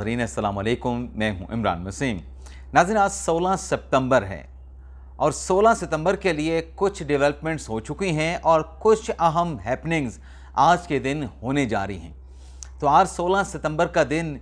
अस्सलाम वालेकुम, मैं हूं इमरान वसीम। नाज़रीन, आज 16 सितंबर है और 16 सितंबर के लिए कुछ डेवलपमेंट्स हो चुकी हैं और कुछ अहम हैपनिंग्स आज के दिन होने जा रही हैं। तो आज 16 सितंबर का दिन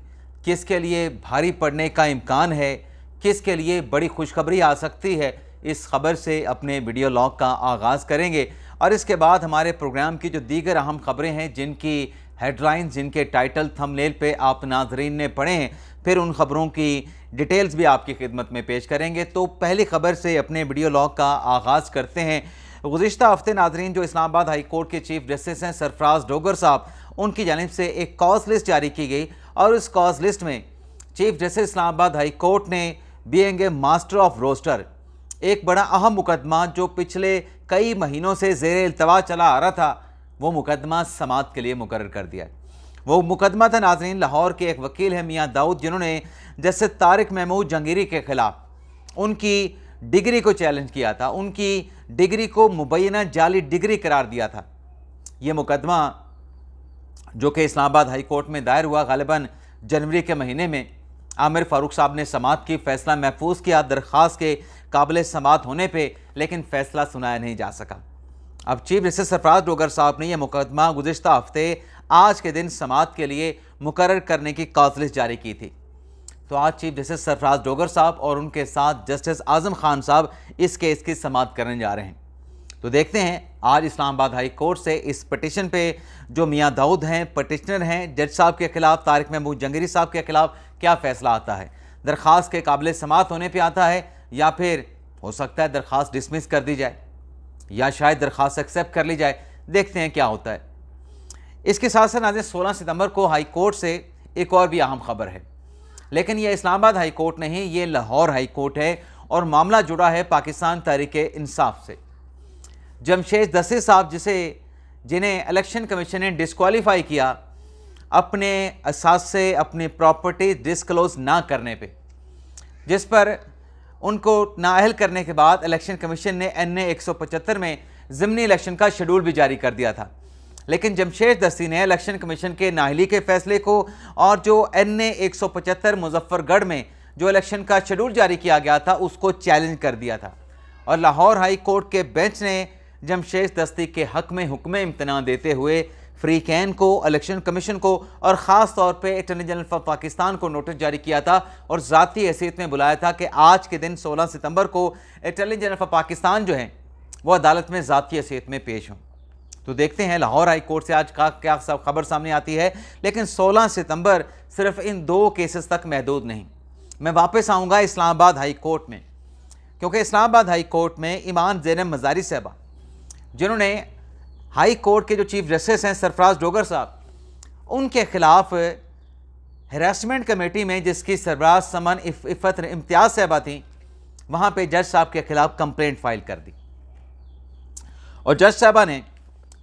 किसके लिए भारी पड़ने का इम्कान है, किसके लिए बड़ी खुशखबरी आ सकती है, इस खबर से अपने वीडियो लॉग का आगाज़ करेंगे और इसके बाद हमारे प्रोग्राम की जो दीगर अहम खबरें हैं, जिनकी हेडलाइंस, जिनके टाइटल थंबनेल पे आप नाजरीन ने पढ़े हैं, फिर उन खबरों की डिटेल्स भी आपकी खिदमत में पेश करेंगे। तो पहली खबर से अपने वीडियो लॉग का आगाज़ करते हैं। गुज़िश्ता हफ्ते नाजरीन जो इस्लामाबाद हाई कोर्ट के चीफ जस्टिस हैं सरफराज डोगर साहब, उनकी जानिब से एक कॉज लिस्ट जारी की गई और इस कॉज लिस्ट में chief justice Islamabad high court ने being a master of roster एक बड़ा अहम मुकदमा जो पिछले कई महीनों से ज़ेर इल्तवा चला आ रहा था, वो मुकदमा समाअत के लिए मुकर्रर कर दिया। वो मुकदमा था नाज़रीन, लाहौर के एक वकील हैं मियाँ दाऊद, जिन्होंने जस्टिस तारिक महमूद जंगीरी के ख़िलाफ़ उनकी डिग्री को चैलेंज किया था, उनकी डिग्री को मुबैना जाली डिग्री करार दिया था। ये मुकदमा जो कि इस्लामाबाद हाई कोर्ट में दायर हुआ ग़ालिबन जनवरी के महीने में, आमिर फ़ारूक साहब ने समाअत की, फ़ैसला महफूज किया दरख्वास्त के काबिल समाअत होने पे, लेकिन फ़ैसला सुनाया नहीं जा सका। अब चीफ जस्टिस सरफराज डोगर साहब ने यह मुकदमा गुज़िश्ता हफ्ते आज के दिन समाअत के लिए मुकर्रर करने की कॉज लिस्ट जारी की थी। तो आज चीफ जस्टिस सरफराज डोगर साहब और उनके साथ जस्टिस आज़म खान साहब इस केस की समाअत करने जा रहे हैं। तो देखते हैं आज इस्लामाबाद हाई कोर्ट से इस पटिशन पे जो मियाँ दाऊद हैं, पटिशनर हैं, जज साहब के खिलाफ, तारिक महमूद जंगीरी साहब के खिलाफ क्या फ़ैसला आता है। दरख्वास्त के काबिल समाअत होने पर आता है या फिर हो सकता है दरख्वास्त डिसमिस कर दी जाए या शायद दरख्वास्त एक्सेप्ट कर ली जाए। देखते हैं क्या होता है। इसके साथ साथ नाज़रीन 16 सितंबर को हाई कोर्ट से एक और भी अहम खबर है, लेकिन यह इस्लामाबाद हाई कोर्ट नहीं, ये लाहौर हाई कोर्ट है और मामला जुड़ा है पाकिस्तान तहरीक-ए-इंसाफ से। जमशेद दस्ती साहब जिन्हें इलेक्शन कमीशन ने डिस्क्वालीफाई किया अपने असासे, अपनी प्रॉपर्टी डिस्क्लोज ना करने पे, जिस पर उनको नाअहल करने के बाद इलेक्शन कमीशन ने NA 175 में ज़िमनी इलेक्शन का शेड्यूल भी जारी कर दिया था। लेकिन जमशेद दस्ती ने इलेक्शन कमीशन के नाअहली के फैसले को और जो NA 175 मुजफ्फरगढ़ में जो इलेक्शन का शेड्यूल जारी किया गया था उसको चैलेंज कर दिया था और लाहौर हाई कोर्ट के बेंच ने जमशेद दस्ती के हक़ में हुक्म इम्तना देते हुए फ्री कैन को, इलेक्शन कमीशन को और ख़ास तौर पे अटॉर्नी जनरल ऑफ पाकिस्तान को नोटिस जारी किया था और ज़ाती हैसियत में बुलाया था कि आज के दिन 16 सितंबर को अटॉर्नी जनरल ऑफ पाकिस्तान जो हैं वो अदालत में ज़ाती हैसियत में पेश हों। तो देखते हैं लाहौर हाई कोर्ट से आज का क्या सब खबर सामने आती है। लेकिन 16 सितंबर सिर्फ इन दो केसेस तक महदूद नहीं। मैं वापस आऊँगा इस्लामाबाद हाई कोर्ट में, क्योंकि इस्लामाबाद हाई कोर्ट में ईमान ज़ैनब मज़ारी साहबा, जिन्होंने हाई कोर्ट के जो चीफ जस्टिस हैं सरफराज डोगर साहब, उनके खिलाफ हरासमेंट कमेटी में जिसकी सरबराह समन इफ़त इम्तियाज़ साहबा थी, वहाँ पे जज साहब के खिलाफ कंप्लेंट फाइल कर दी और जज साहबा ने,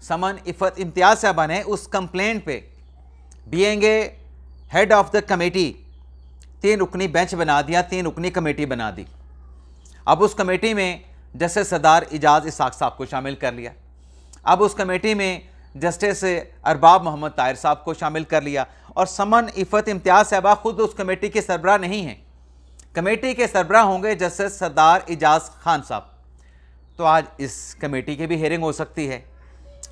समन इफ़त इम्तियाज़ साहबा ने उस कंप्लेंट पे being a head of the committee 3 रुकनी बेंच बना दिया, 3 रुकनी कमेटी बना दी। अब उस कमेटी में जस्टिस सरदार इजाज़ इसाक साहब को शामिल कर लिया। अब उस कमेटी में जस्टिस अरबाब मोहम्मद ताहिर साहब को शामिल कर लिया और समन इफ़त इम्तियाज़ साहबा खुद उस कमेटी के सरबराह नहीं हैं। कमेटी के सरबराह होंगे जस्टिस सरदार इजाज़ खान साहब। तो आज इस कमेटी की भी हेयरिंग हो सकती है।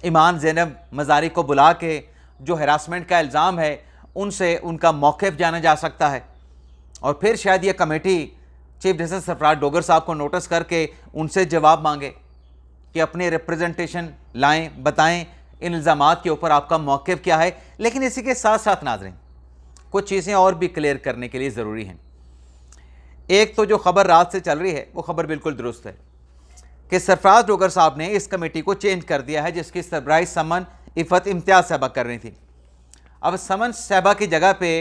ईमान ज़ैनब मज़ारी को बुला के जो हरासमेंट का इल्ज़ाम है उनसे उनका मौक़िफ़ जाना जा सकता है और फिर शायद ये committee chief justice Sarfaraz Dogar साहब को नोटिस करके उनसे जवाब मांगे कि अपने रिप्रेजेंटेशन लाएं, बताएं इन इल्ज़ामात के ऊपर आपका मौक़िफ़ क्या है। लेकिन इसी के साथ साथ नाज़रीन कुछ चीज़ें और भी क्लियर करने के लिए ज़रूरी हैं। एक तो जो खबर रात से चल रही है वो खबर बिल्कुल दुरुस्त है कि सरफराज डोगर साहब ने इस कमेटी को चेंज कर दिया है, जिसकी सरबराही समन इफ़त इम्तियाज़ साहबा कर रही थी। अब समन साहबा की जगह पे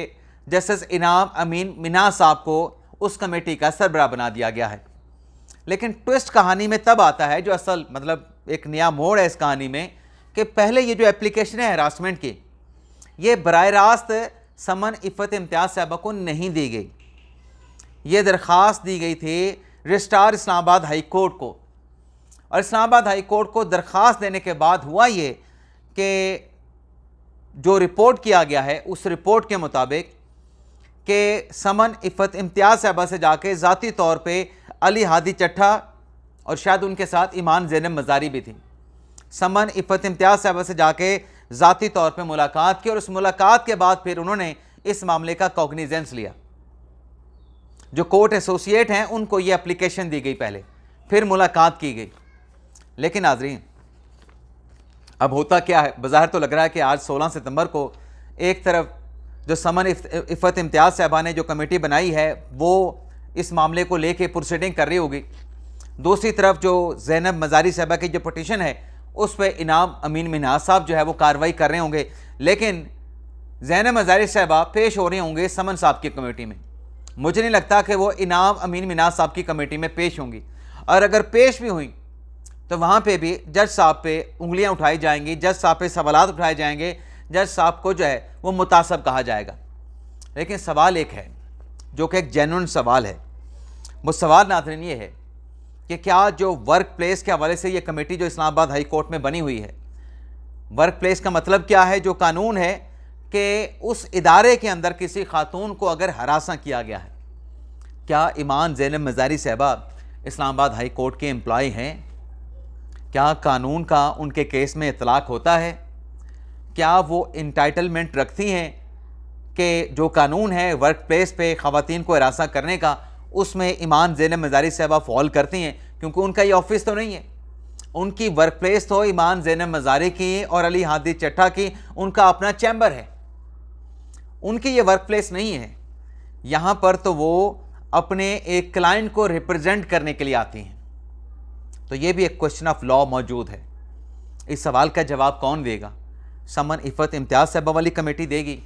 जस्टिस इनाम अमीन मिना साहब को उस कमेटी का सरबराह बना दिया गया है। लेकिन ट्विस्ट कहानी में तब आता है, जो असल मतलब एक नया मोड़ है इस कहानी में, कि पहले ये जो एप्लीकेशन है हरासमेंट की, ये बराह रास्त समन इफ़त इम्तियाज़ साहबा को नहीं दी गई। ये दरख्वास्त दी गई थी रजिस्ट्रार इस्लामाबाद हाई कोर्ट को और इस्लामाबाद हाई कोर्ट को दरख्वास्त देने के बाद हुआ ये कि जो रिपोर्ट किया गया है उस रिपोर्ट के मुताबिक कि समन इफ़त इम्तियाज़ साहबा से जाके ज़ाती तौर पे अली हादी चट्ठा और शायद उनके साथ ईमान ज़ैनब मज़ारी भी थी, समन इफ़त इम्तियाज़ साहबा से जाके ज़ाती तौर पे मुलाकात की और उस मुलाकात के बाद फिर उन्होंने इस मामले का कॉग्निजेंस लिया। जो कोर्ट एसोसिएट हैं उनको ये एप्लीकेशन दी गई, पहले फिर मुलाकात की गई। लेकिन नाज़रीन, अब होता क्या है, बाज़ाहिर तो लग रहा है कि आज 16 सितंबर को एक तरफ जो समन इफ़त इम्तियाज़ साहबा ने जो कमेटी बनाई है वो इस मामले को लेके प्रोसीडिंग कर रही होगी, दूसरी तरफ जो ज़ैनब मज़ारी साहबा की जो पटिशन है उस पर इनाम अमीन मिन्हाज साहब जो है वो कार्रवाई कर रहे होंगे। लेकिन ज़ैनब मज़ारी साहबा पेश हो रहे होंगे समन साहब की कमेटी में। मुझे नहीं लगता कि वो इनाम अमीन मिन्हाज साहब की कमेटी में पेश होंगी, और अगर पेश भी हुई तो वहाँ पे भी जज साहब पे उंगलियाँ उठाई जाएंगी, जज साहब पे सवालात उठाए जाएंगे, जज साहब को जो है वो मुतासब कहा जाएगा। लेकिन सवाल एक है जो कि एक जेन्युइन सवाल है, वो सवाल नाज़रीन ये है कि क्या जो वर्क प्लेस के हवाले से ये कमेटी जो इस्लामाबाद हाई कोर्ट में बनी हुई है, वर्क प्लेस का मतलब क्या है, जो कानून है कि उस इदारे के अंदर किसी खातून को अगर हरासा किया गया है, क्या ईमान ज़ैनब मज़ारी साहबा इस्लामाबाद हाई कोर्ट के एम्प्लॉय हैं? क्या कानून का उनके केस में इतलाक़ होता है? क्या वो इंटाइटलमेंट रखती हैं कि जो कानून है वर्क प्लेस पे ख़वातीन को हरासा करने का, उसमें ईमान ज़ैनब मज़ारी साहबा फॉल करती हैं? क्योंकि उनका ये ऑफिस तो नहीं है, उनकी वर्क प्लेस तो ईमान ज़ैनब मज़ारी की और अली हादी चट्ठा की उनका अपना चैम्बर है, उनकी ये वर्क प्लेस नहीं है। यहाँ पर तो वो अपने एक क्लाइंट को रिप्रेजेंट करने के लिए आती हैं। तो ये भी एक क्वेश्चन ऑफ लॉ मौजूद है। इस सवाल का जवाब कौन देगा? समन इफ़त इम्तियाज़ साहबा वाली कमेटी देगी,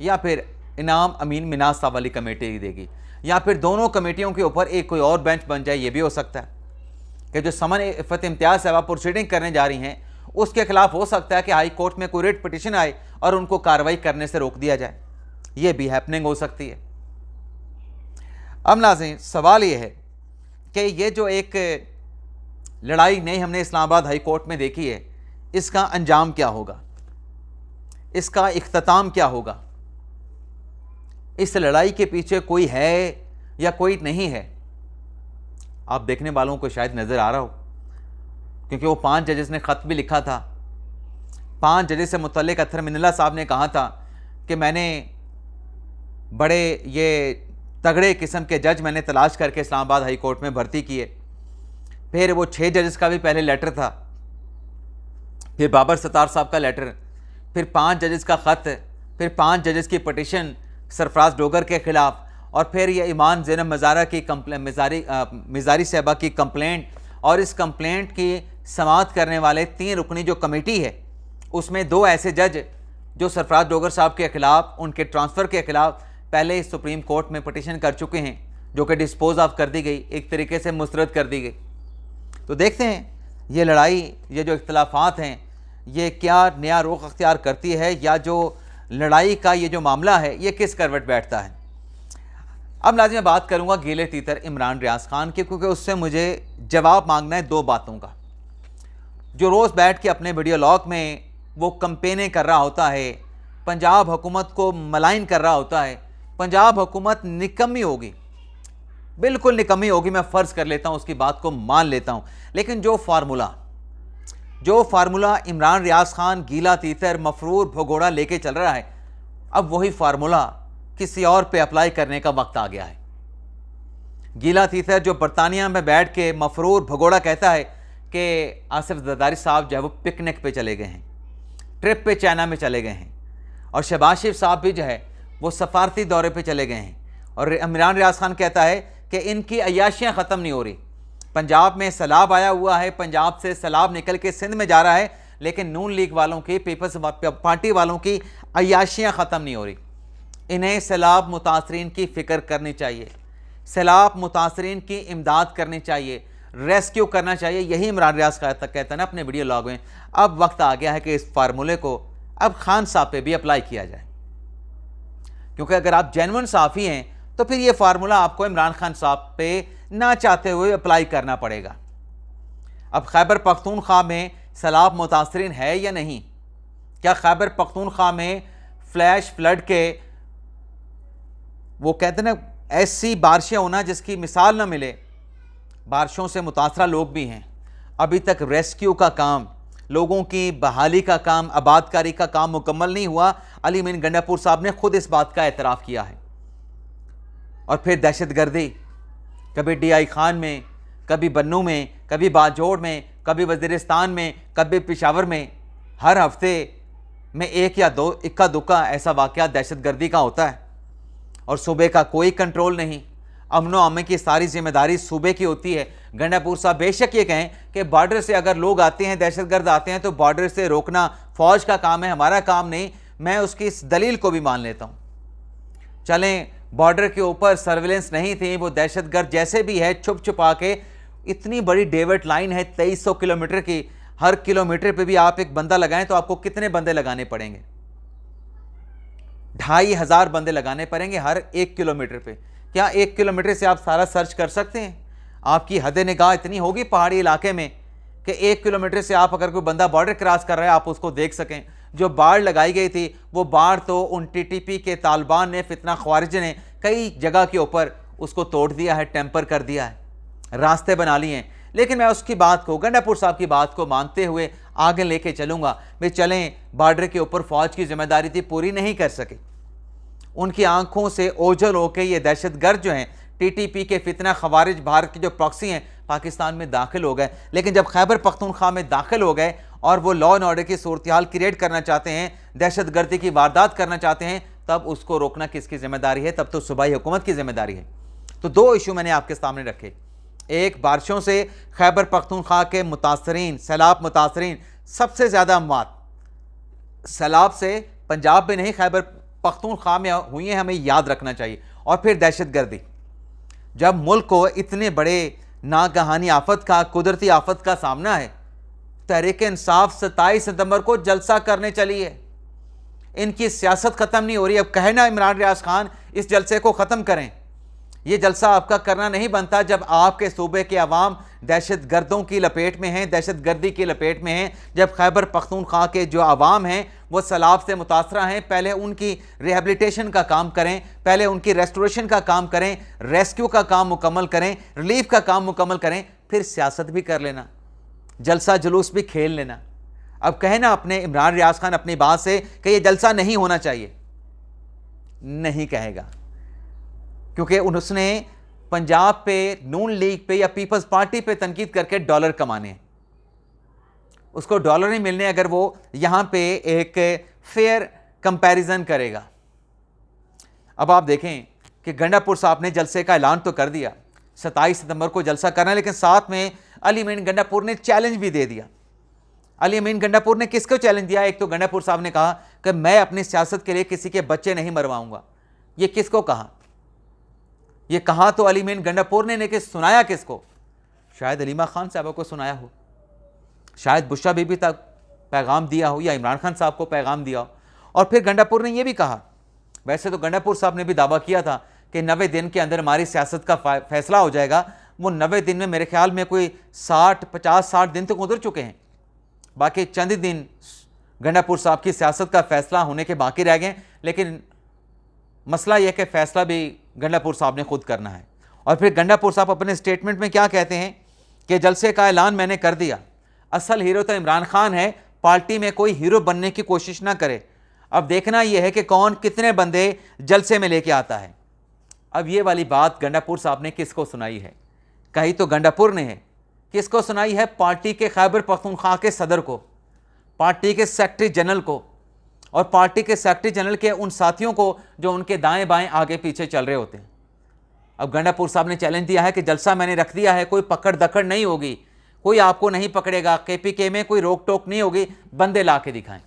या फिर इनाम अमीन मिन्हाज साहब वाली कमेटी देगी, या फिर दोनों कमेटियों के ऊपर एक कोई और बेंच बन जाए? ये भी हो सकता है कि जो समन इफ़त इम्तियाज़ साहबा प्रोसीडिंग करने जा रही हैं उसके खिलाफ हो सकता है कि हाई कोर्ट में कोई रिट पिटिशन आए और उनको कार्रवाई करने से रोक दिया जाए। ये भी हैपनिंग हो सकती है। अब नाज़रीन, सवाल ये है कि ये जो एक लड़ाई नई हमने इस्लामाबाद हाई कोर्ट में देखी है, इसका अंजाम क्या होगा, इसका इख्तिताम क्या होगा? इस लड़ाई के पीछे कोई है या कोई नहीं है? आप देखने वालों को शायद नज़र आ रहा हो, क्योंकि वो 5 जजेस ने ख़त भी लिखा था। 5 जजेस से मुतल्लिक़ अत्तर मिनल्ला साहब ने कहा था कि मैंने बड़े ये तगड़े किस्म के जज मैंने तलाश करके इस्लामाबाद हाई कोर्ट में भर्ती किए। फिर वो 6 जजेस का भी पहले लेटर था, फिर बाबर सत्तार साहब का लेटर, फिर 5 जजेस का ख़त, फिर 5 जजेस की पटिशन सरफराज डोगर के ख़िलाफ़, और फिर ये ईमान ज़ैनब मज़ारी साहबा की कंप्लेंट, और इस कंप्लेंट की समाअत करने वाले 3 रुकनी जो कमेटी है उसमें 2 ऐसे जज जो सरफराज डोगर साहब के ख़िलाफ़ उनके ट्रांसफ़र के ख़िलाफ़ पहले सुप्रीम कोर्ट में पटिशन कर चुके हैं, जो कि डिस्पोज ऑफ कर दी गई, एक तरीके से मुस्तरद कर दी गई। तो देखते हैं ये लड़ाई, ये जो इख्तिलाफ़ात हैं, ये क्या नया रुख अख्तियार करती है, या जो लड़ाई का ये जो मामला है ये किस करवट बैठता है। अब नाज़रीन, मैं बात करूँगा गीले तीतर इमरान रियाज़ खान की, क्योंकि उससे मुझे जवाब मांगना है 2 बातों का। जो रोज़ बैठ के अपने वीडियो लॉग में वो कंपेनें कर रहा होता है, पंजाब हुकूमत को मलाइन कर रहा होता है, पंजाब हुकूमत निकम्मी होगी, बिल्कुल निकम्मी होगी, मैं फ़र्ज़ कर लेता हूँ, उसकी बात को मान लेता हूँ। लेकिन जो फार्मूला इमरान रियाज़ खान गीला तीतर मफरूर भगोड़ा लेके चल रहा है, अब वही फार्मूला किसी और पे अप्लाई करने का वक्त आ गया है। गीला तीतर जो बरतानिया में बैठ के मफरूर भगोड़ा कहता है कि आसिफ जरदारी साहब जो है वो पिकनिक पे चले गए हैं, ट्रिप पे चाइना में चले गए हैं, और शहबाज शरीफ साहब भी जो है वो सफारती दौरे पे चले गए हैं, और इमरान रियाज़ खान कहता है कि इनकी अय्याशियाँ ख़त्म नहीं हो रही। पंजाब में सैलाब आया हुआ है, पंजाब से सैलाब निकल के सिंध में जा रहा है, लेकिन नून लीग वालों की, पीपल्स पार्टी वालों की अय्याशियाँ ख़त्म नहीं हो रही। इन्हें सैलाब मुतासरीन की फ़िक्र करनी चाहिए, सैलाब मुतासरीन की इमदाद करनी चाहिए, रेस्क्यू करना चाहिए। यही इमरान रियाज़ कहता है ना अपने वीडियो लॉग में। अब वक्त आ गया है कि इस फार्मूले को अब खान साहब पे भी अप्लाई किया जाए, क्योंकि अगर आप जेन्युइन साफ़ी हैं तो फिर ये फार्मूला आपको इमरान खान साहब पे ना चाहते हुए अप्लाई करना पड़ेगा। अब खैबर पख्तूनख्वा में सैलाब मुतासरीन है या नहीं? क्या खैबर पख्तूनख्वा में फ्लैश फ्लड के वो कहते हैं ना, ऐसी बारिशें होना जिसकी मिसाल ना मिले। बारिशों से मुतासरा लोग भी हैं। अभी तक रेस्क्यू का काम, लोगों की बहाली का काम, आबादकारी का काम मुकम्मल नहीं हुआ। अली मीन गंडापुर साहब ने खुद इस बात का एतराफ़ किया है। और फिर दहशतगर्दी, कभी DI खान में, कभी बन्नू में, कभी बाजोड़ में, कभी वज़ीरिस्तान में, कभी पेशावर में। हर हफ्ते में एक या दो इक्का दुक्का ऐसा वाक़या दहशतगर्दी का होता है और सूबे का कोई कंट्रोल नहीं। अमनो अमन की सारी जिम्मेदारी सूबे की होती है। गंडापुर साहब बेशक ये कहें कि बॉर्डर से अगर लोग आते हैं, दहशतगर्द आते हैं, तो बॉर्डर से रोकना फ़ौज का काम है, हमारा काम नहीं। मैं उसकी इस दलील को भी मान लेता हूँ। चलें, बॉर्डर के ऊपर सर्विलेंस नहीं थी, वो दहशतगर्द जैसे भी है छुप छुपा के, इतनी बड़ी डेविड लाइन है 2300 किलोमीटर की, हर किलोमीटर पे भी आप एक बंदा लगाएं तो आपको कितने बंदे लगाने पड़ेंगे? 2500 बंदे लगाने पड़ेंगे हर 1 किलोमीटर पे। क्या 1 किलोमीटर से आप सारा सर्च कर सकते हैं? आपकी हद निगाह इतनी होगी पहाड़ी इलाके में कि 1 किलोमीटर से आप अगर कोई बंदा बॉर्डर क्रॉस कर रहा है आप उसको देख सकें। जो बाढ़ लगाई गई थी वो बाढ़ तो उन TTP के तालिबान ने, फितना ख्वारिज ने कई जगह के ऊपर उसको तोड़ दिया है, टेम्पर कर दिया है, रास्ते बना लिए हैं। लेकिन मैं उसकी बात को, गंडापुर साहब की बात को मानते हुए आगे लेके चलूँगा। भाई चलें, बॉर्डर के ऊपर फ़ौज की जिम्मेदारी थी, पूरी नहीं कर सके। उनकी आंखों से ओझल होकर ये दहशतगर्द जो हैं, TTP के फितना ख्वारिज, भारत के जो प्रॉक्सी हैं, पाकिस्तान में दाखिल हो गए। लेकिन जब खैबर पख्तूनख्वा में दाखिल हो गए और वो लॉ एंड ऑर्डर की सूरत हाल क्रिएट करना चाहते हैं, दहशतगर्दी की वारदात करना चाहते हैं, तब उसको रोकना किसकी जिम्मेदारी है? तब तो सूबाई हुकूमत की जिम्मेदारी है। तो 2 इशू मैंने आपके सामने रखे। एक, बारिशों से खैबर पख्तूनख्वा के मुतासरीन, सैलाब मुतासरीन, सबसे ज़्यादा अमवात सैलाब से पंजाब में नहीं, खैबर पख्तूनख्वा में हुई हैं, हमें याद रखना चाहिए। और फिर दहशतगर्दी, जब मुल्क को इतने बड़े नागहानी आफत का, कुदरती आफत का सामना है, तहरीक इंसाफ 27 सितंबर को जलसा करने चली है। इनकी सियासत ख़त्म नहीं हो रही। अब कहना इमरान रियाज खान इस जलसे को ख़त्म करें, ये जलसा आपका करना नहीं बनता जब आपके सूबे के अवाम दहशतगर्दों की लपेट में हैं, दहशतगर्दी की लपेट में हैं। जब खैबर पख्तूनख्वा के जो अवाम हैं वो सैलाब से मुतासरा हैं, पहले उनकी रिहेबिलिटेशन का काम करें, पहले उनकी रेस्टोरेशन का काम करें, रेस्क्यू का काम मुकम्मल करें, रिलीफ का काम मुकम्मल करें, फिर सियासत भी कर लेना, जलसा जुलूस भी खेल लेना। अब कहना अपने इमरान रियाज खान अपनी बात से कि ये जलसा नहीं होना चाहिए, नहीं कहेगा, क्योंकि उसने पंजाब पे, नून लीग पे या पीपल्स पार्टी पे तनकीद करके डॉलर कमाने हैं। उसको डॉलर नहीं मिलने अगर वो यहां पे एक फेयर कंपैरिजन करेगा। अब आप देखें कि गंडापुर साहब ने जलसे का ऐलान तो कर दिया, 27 सितंबर को जलसा करना है, लेकिन साथ में अली मीन गंडापुर ने चैलेंज भी दे दिया। अली मीन गंडापुर ने किसको चैलेंज दिया? एक तो गंडापुर साहब ने कहा कि मैं अपनी सियासत के लिए किसी के बच्चे नहीं मरवाऊंगा। ये किसको कहा? ये कहा तो अली मीन गंडापुर ने, लेकिन सुनाया किसको? शायद अलीमा खान साहब को सुनाया हो, शायद बुशरा बीबी तक पैगाम दिया हो, या इमरान खान साहब को पैगाम दिया हो। और फिर गंडापुर ने यह भी कहा, वैसे तो गंडापुर साहब ने भी दावा किया था कि 90 दिन के अंदर हमारी सियासत का फैसला हो जाएगा। वो 90 दिन में मेरे ख्याल में कोई 50-60 दिन तक गुजर चुके हैं, बाकी चंद दिन गंडापुर साहब की सियासत का फैसला होने के बाकी रह गए। लेकिन मसला यह कि फैसला भी गंडापुर साहब ने खुद करना है। और फिर गंडापुर साहब अपने स्टेटमेंट में क्या कहते हैं कि जलसे का ऐलान मैंने कर दिया, असल हीरो तो इमरान खान है, पार्टी में कोई हीरो बनने की कोशिश ना करे। अब देखना यह है कि कौन कितने बंदे जलसे में लेके आता है। अब ये वाली बात गंडापुर साहब ने किसको सुनाई है? कही तो गंडापुर ने है, किसको सुनाई है? पार्टी के खैबर पख्तूनख्वा के सदर को, पार्टी के सेक्रेटरी जनरल को, और पार्टी के सेक्रेटरी जनरल के उन साथियों को जो उनके दाएं बाएं आगे पीछे चल रहे होते हैं। अब गंडापुर साहब ने चैलेंज दिया है कि जलसा मैंने रख दिया है, कोई पकड़ दकड़ नहीं होगी, कोई आपको नहीं पकड़ेगा, KPK में कोई रोक टोक नहीं होगी, बंदे ला के दिखाएं।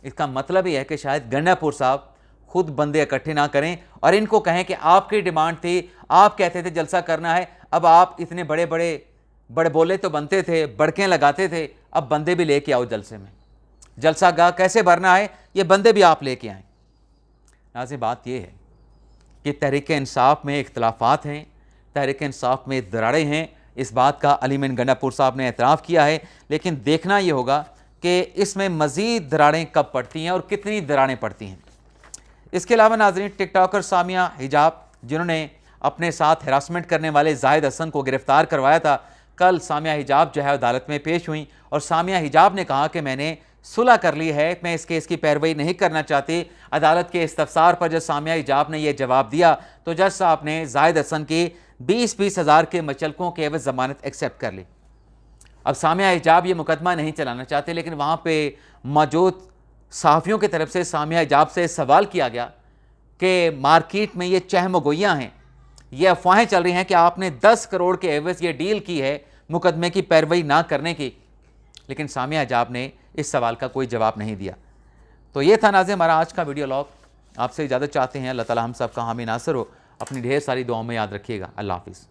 इसका मतलब ये है कि शायद गंडापुर साहब खुद बंदे इकट्ठे ना करें और इनको कहें कि आपकी डिमांड थी, आप कहते थे जलसा करना है, अब आप इतने बड़े बड़े बोले तो बनते थे, बड़कें लगाते थे, अब बंदे भी लेके आओ जलसे में। जलसा गाह कैसे भरना है ये बंदे भी आप लेके आएँ। नाज़रीन, बात यह है कि तहरीक इंसाफ में इख्तलाफात हैं, तहरीक इंसाफ में दरारें हैं, इस बात का अली मीन गंडापुर साहब ने एतराफ़ किया है। लेकिन देखना ये होगा कि इसमें मज़ीद दरारें कब पड़ती हैं और कितनी दरारें पड़ती हैं। इसके अलावा नाज़रीन, टिकटॉकर सामिया हिजाब जिन्होंने अपने साथ हरासमेंट करने वाले जाहिद हसन को गिरफ्तार करवाया था, कल सामिया हिजाब जो है अदालत में पेश हुई और सामिया हिजाब ने कहा कि मैंने सुलह कर ली है, मैं इस केस की पैरवी नहीं करना चाहती। अदालत के इस्तफसार पर जब सामिया हिजाब ने यह जवाब दिया तो जज साहब ने जाहिद हसन की 20-20 हज़ार के मचलकों के एवज जमानत एक्सेप्ट कर ली। अब सामिया हिजाब ये मुकदमा नहीं चलाना चाहते, लेकिन वहाँ पे मौजूद सहाफ़ियों की तरफ से सामिया हिजाब से सवाल किया गया कि मार्केट में ये चहमगोइयाँ हैं, ये अफवाहें चल रही हैं कि आपने 10 करोड़ के एवज ये डील की है मुकदमे की पैरवी ना करने की, लेकिन सामिया हिजाब ने इस सवाल का कोई जवाब नहीं दिया। तो ये था नाज़रीन हमारा आज का वीडियो लॉग। आपसे इजाज़त चाहते हैं। अल्लाह ताला हम सब का हामी नासर हो। अपनी ढेर सारी दुआओं में याद रखिएगा। अल्लाह हाफिज़।